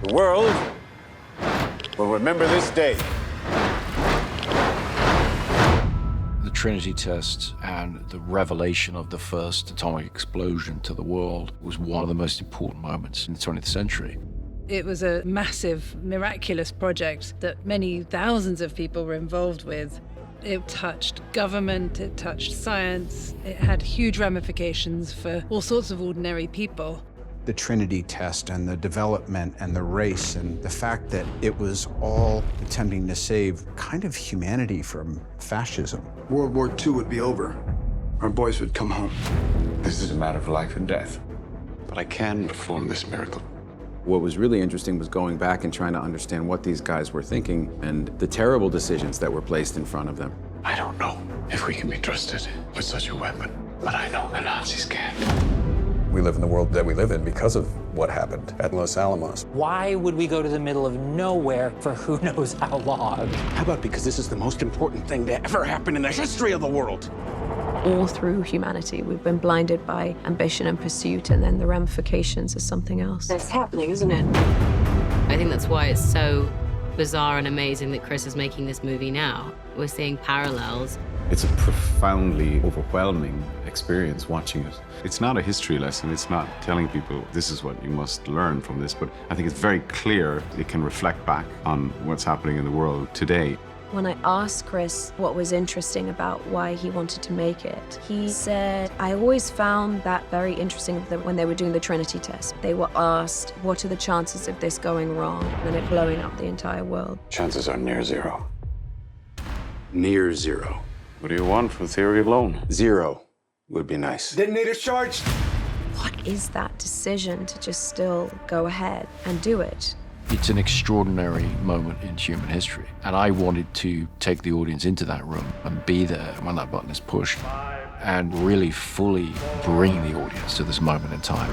The world will remember this day. The Trinity test and the revelation of the first atomic explosion to the world was one of the most important moments in the 20th century. It was a massive, miraculous project that many thousands of people were involved with. It touched government, it touched science, it had huge ramifications for all sorts of ordinary people. The Trinity test and the development and the race and the fact that it was all attempting to save kind of humanity from fascism. World War II would be over. Our boys would come home. This is a matter of life and death. But I can perform this miracle. What was really interesting was going back and trying to understand what these guys were thinking and the terrible decisions that were placed in front of them. I don't know if we can be trusted with such a weapon, but I know the Nazis can't. We live in the world that we live in because of what happened at Los Alamos. Why would we go to the middle of nowhere for who knows how long? How about because this is the most important thing to ever happen in the history of the world? All through humanity, we've been blinded by ambition and pursuit, and then the ramifications is something else. It's happening, isn't it? I think that's why it's so bizarre and amazing that Chris is making this movie now. We're seeing parallels. It's a profoundly overwhelming experience watching it. It's not a history lesson. It's not telling people this is what you must learn from this, but I think it's very clear it can reflect back on what's happening in the world today. When I asked Chris what was interesting about why he wanted to make it, he said, I always found that very interesting that when they were doing the Trinity test. They were asked, what are the chances of this going wrong and it blowing up the entire world? Chances are near zero. Near zero. What do you want for theory alone? Zero would be nice. Detonators charged. What is that decision to just still go ahead and do it? It's an extraordinary moment in human history, and I wanted to take the audience into that room and be there when that button is pushed and really fully bring the audience to this moment in time.